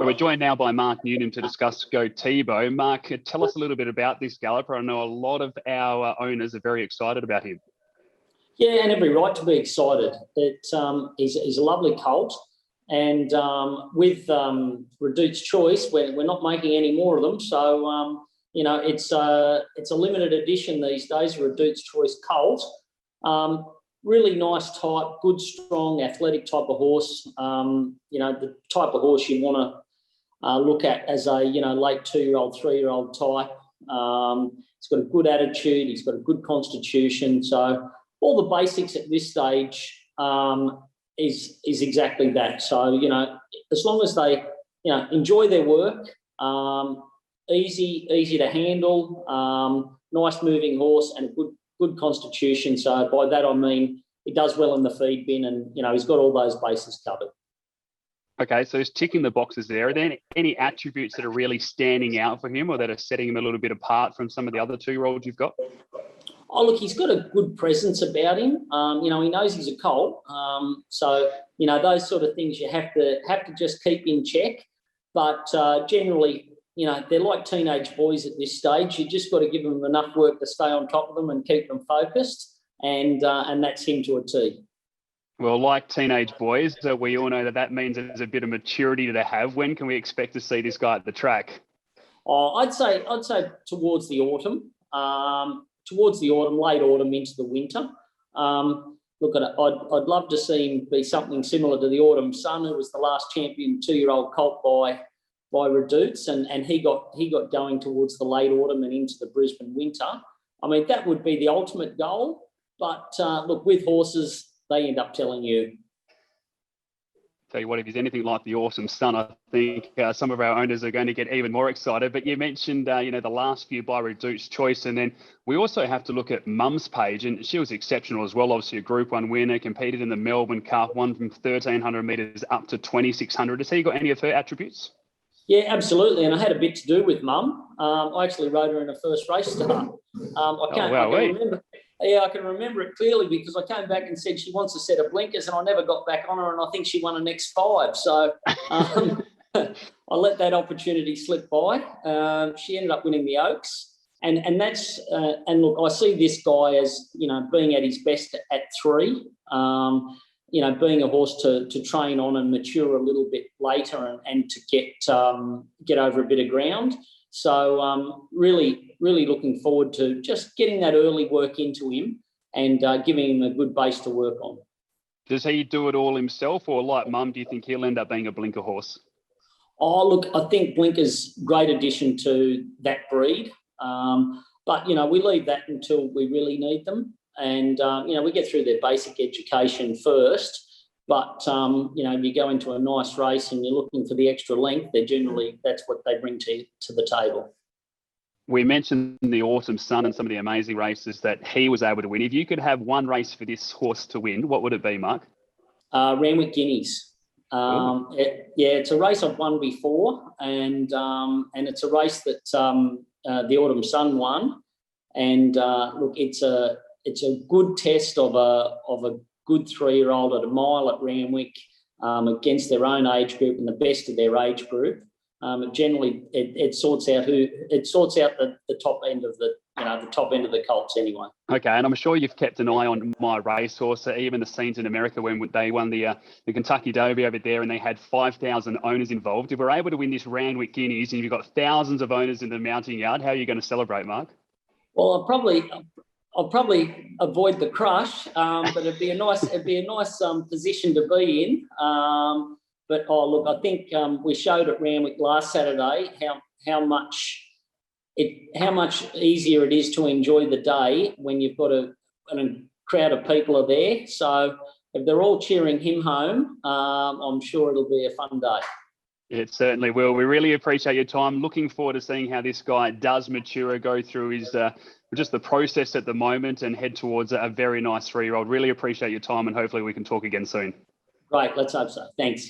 Well, we're joined now by Mark Newnham to discuss Gotebo. Mark, tell us a little bit about this galloper. I know a lot of our owners are very excited about him. Yeah, and every right to be excited. He's a lovely colt, and with Reduced Choice, we're not making any more of them. So it's a limited edition these days. Reduced Choice colt, really nice type, good, strong, athletic type of horse. The type of horse you want to look at as a late 2-year-old, 3-year-old type. He's got a good attitude. He's got a good constitution. So all the basics at this stage is exactly that. So as long as they enjoy their work, easy to handle, nice moving horse, and a good constitution. So by that I mean he does well in the feed bin, and he's got all those bases covered. Okay, so he's ticking the boxes there. Are there any attributes that are really standing out for him, or that are setting him a little bit apart from some of the other 2-year-olds you've got? Oh, look, he's got a good presence about him. He knows he's a colt. So those sort of things you have to just keep in check. But generally, they're like teenage boys at this stage. You just got to give them enough work to stay on top of them and keep them focused. And that's him to a T. Well, like teenage boys, we all know that means there's a bit of maturity to have. When can we expect to see this guy at the track? Oh, I'd say towards the autumn. Late autumn into the winter. Look, I'd love to see him be something similar to the Autumn Sun, who was the last champion 2-year-old colt by Reduce, and he got going towards the late autumn and into the Brisbane winter. I mean, that would be the ultimate goal. But look, with horses, they end up telling you. Tell you what, if he's anything like the Awesome Sun, I think some of our owners are going to get even more excited. But you mentioned, the last few by Reduced Choice, and then we also have to look at Mum's Page, and she was exceptional as well. Obviously, a Group 1 winner, competed in the Melbourne Cup, won from 1,300 metres up to 2,600. Has he got any of her attributes? Yeah, absolutely. And I had a bit to do with Mum. I actually rode her in a first race start. I can remember. Yeah, I can remember it clearly because I came back and said she wants a set of blinkers, and I never got back on her, and I think she won an X5. So I let that opportunity slip by. She ended up winning the Oaks, and that's and look, I see this guy as being at his best at 3. Being a horse to train on and mature a little bit later, and to get over a bit of ground. So really looking forward to just getting that early work into him and giving him a good base to work on. Does he do it all himself, or like Mum, do you think he'll end up being a blinker horse? Oh, look, I think Blinker's a great addition to that breed. But, we leave that until we really need them. And, we get through their basic education first. But, if you go into a nice race and you're looking for the extra length, that's what they bring to the table. We mentioned the Autumn Sun and some of the amazing races that he was able to win. If you could have one race for this horse to win, what would it be, Mark? Randwick Guineas. It's a race I've won before, and it's a race that the Autumn Sun won. And look, it's a good test of a good 3-year-old at a mile at Randwick against their own age group and the best of their age group. It sorts out the top end of the colts anyway. Okay, and I'm sure you've kept an eye on My Racehorse, even the scenes in America when they won the Kentucky Derby over there, and they had 5,000 owners involved. If we're able to win this Randwick Guineas and you've got thousands of owners in the mounting yard, how are you going to celebrate, Mark? Well, I'll probably avoid the crush, but it'd be a nice position to be in. But look, I think we showed at Randwick last Saturday how much easier it is to enjoy the day when you've got a crowd of people are there. So if they're all cheering him home, I'm sure it'll be a fun day. It certainly will. We really appreciate your time. Looking forward to seeing how this guy does mature, go through his just the process at the moment, and head towards a very nice 3-year-old. Really appreciate your time, and hopefully we can talk again soon. Great. Let's hope so. Thanks.